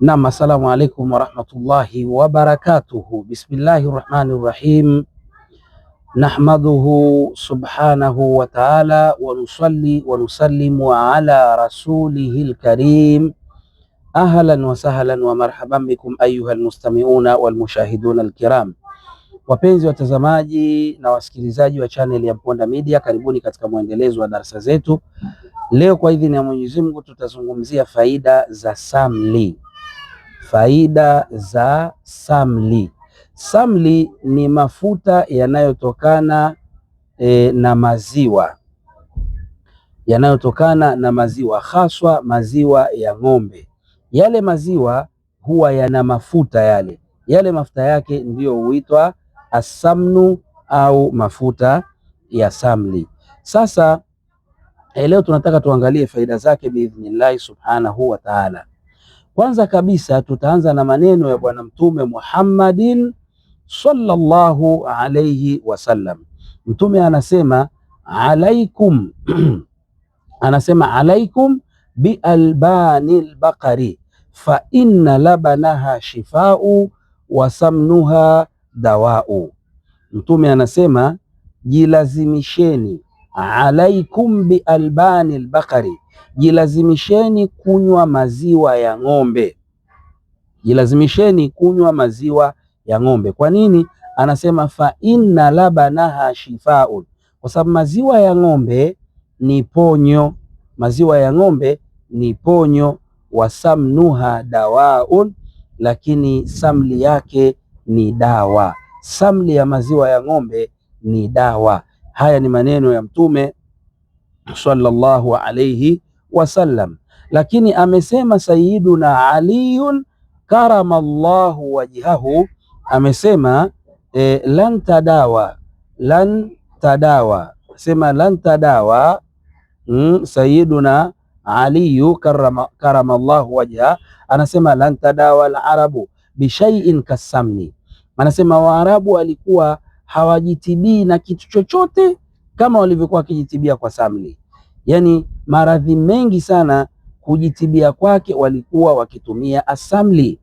Naam, assalamu alaikum warahmatullahi wabarakatuhu. Bismillahir rahmanir rahim. Nahmaduhu subhanahu wa ta'ala wa nusalli wa nusallimu ala rasulihil karim. Ahlan wa sahlan wa marhaban bikum ayyuhal mustami'una wal mushahiduna alkiram. Wapenzi watazamaji na wasikilizaji wa channel ya Mponda Media, karibuni katika mwendelezo wa darasa zetu. Leo kwa idhini ya Mwenyezi Mungu tutazungumzia faida za samli. Faida za samli. Samli ni mafuta yanayotokana na maziwa, yanayotokana na maziwa, haswa maziwa ya ng'ombe. Yale maziwa huwa yana mafuta, yale mafuta yake ndiyo huitwa asamnu au mafuta ya samli. Sasa leo tunataka tuangalie faida zake biidhnillahi subhanahu wa ta'ala. Kwanza kabisa tutaanza na maneno ya Bwana Mtume Muhammadin sallallahu alayhi wasallam. Mtume anasema alaikum anasema alaikum bi albanil baqari fa inna labanaha shifau wa samnuha dawau. Mtume anasema jilazimisheni, alaikum bi albanil baqari, jilazimisheni kunywa maziwa ya ng'ombe, jilazimisheni kunywa maziwa ya ng'ombe. Kwa nini? Anasema fa inna labanaha shifaun, kwa sababu maziwa ya ng'ombe ni ponyo, maziwa ya ng'ombe ni ponyo. Wasamnuha dawaun, lakini samli yake ni dawa. Samli ya maziwa ya ng'ombe ni dawa. Haya ni maneno ya Mtume sallallahu alayhi wasallam. Lakini amesema Sayyiduna Aliyun karamallahu wajhahu, amesema lan tadawa, sema lan tadawa. Sayyiduna Aliyu karamallahu wajha anasema lan tadawa al-arabu bishaiin kasamni, anasema Waarabu walikuwa hawajitibii na kitu chochote kama walivyokuwa wakijitibia kwa samli. Yani maradhi mengi sana kujitibia kwake walikuwa wakitumia asamli,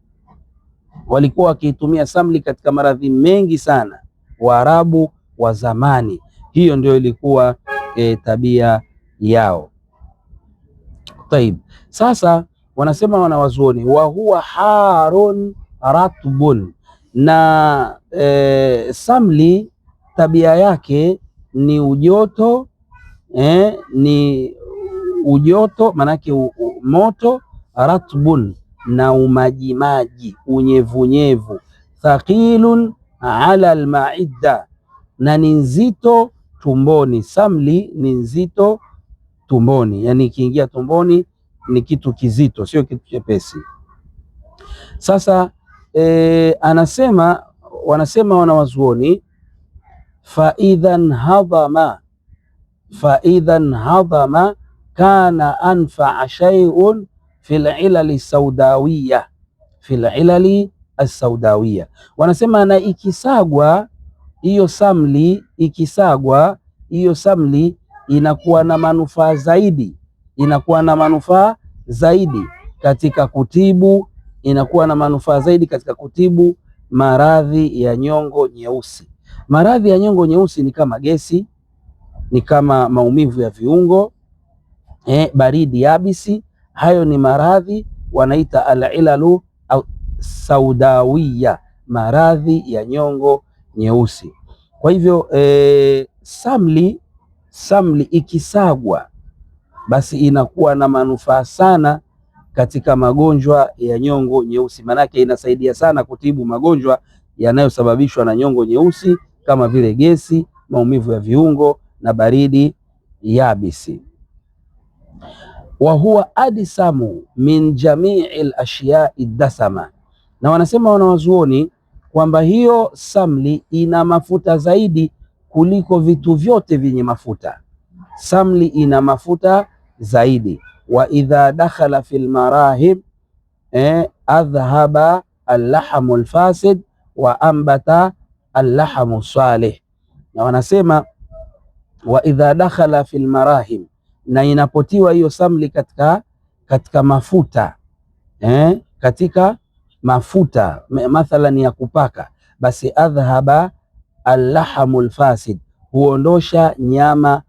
walikuwa wakitumia samli katika maradhi mengi sana Waarabu wa zamani. Hiyo ndio ilikuwa tabia yao. Taib, sasa wanasema wanawazuoni, wa huwa harun ratbun, na samli tabia yake ni ujoto, ni ujoto manake moto, ratbun na umajimaji, unyevunyevu, thaqilun ala almaidda, na ni nzito tumboni. Samli ni nzito tumboni, yani ikiingia tumboni ni kitu kizito, sio kitu chepesi. Sasa wanasema wanawazuoni, fa idhan hadhama kana anfa shay'un fil ilali saudawiya, fil ilali as-saudawiya. Wanasema na ikisagwa hiyo samli, ikisagwa hiyo samli inakuwa na manufaa zaidi, inakuwa na manufaa zaidi katika kutibu, inakuwa na manufaa zaidi katika kutibu maradhi ya nyongo nyeusi. Maradhi ya nyongo nyeusi ni kama gesi, ni kama maumivu ya viungo, baridi yabisi. Hayo ni maradhi wanaita al-ilalu saudawiya, maradhi ya nyongo nyeusi. Kwa hivyo samli ikisagwa basi inakuwa na manufaa sana katika magonjwa ya nyongo nyeusi, manake inasaidia sana kutibu magonjwa yanayosababishwa na nyongo nyeusi kama vile gesi, maumivu ya viungo na baridi yabisi. Wa huwa adsamu min jamii al-ashyai dasama, na wanasema wanawazuoni kwamba hiyo samli ina mafuta zaidi kuliko vitu vyote vyenye mafuta. Samli ina mafuta zaidi. Wa idha dakhala fil marahib adhhaba al-lahamu al-fasid wa ambata al-lahamu salih. Na wanasema wa idha dakhala fil marahib, na inapotiwa hiyo samli katika mafuta katika mafuta mathalan ya kupaka, basi adhhaba allahamul fasid, huondosha nyama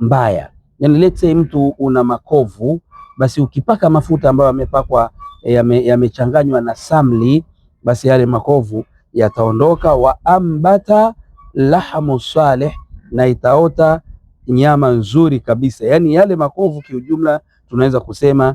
mbaya. Yani let's say mtu una makovu, basi ukipaka mafuta ambayo yamepakwa yamechanganywa na samli, basi yale makovu yataondoka. Wa ambata lahamu salih, na itaota nyama nzuri kabisa. Yani yale makovu kiujumla tunaweza kusema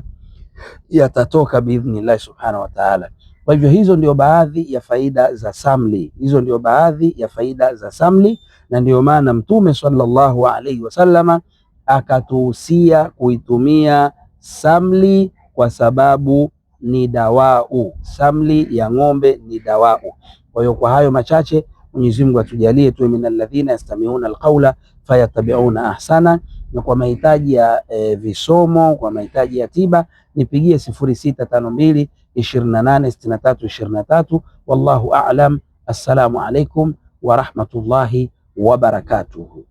yatatoka biidhnillah subhanahu wa ta'ala. Kwa hivyo hizo ndio baadhi ya faida za samli, hizo ndio baadhi ya faida za samli, na ndio maana Mtume sallallahu alaihi wasallama akatuhusia kuitumia samli kwa sababu ni dawau. Samli ya ng'ombe ni dawau. Kwa hiyo kwa hayo machache, Mwenyezi Mungu atujalie tuwe minal ladhina yastami'una alqawla fayattabi'una ahsana. Na kwa mahitaji ya visomo, kwa mahitaji ya tiba, nipigie 0652 28 63 23. Wallahu a'lam. Assalamu alaikum wa rahmatullahi wa barakatuhu.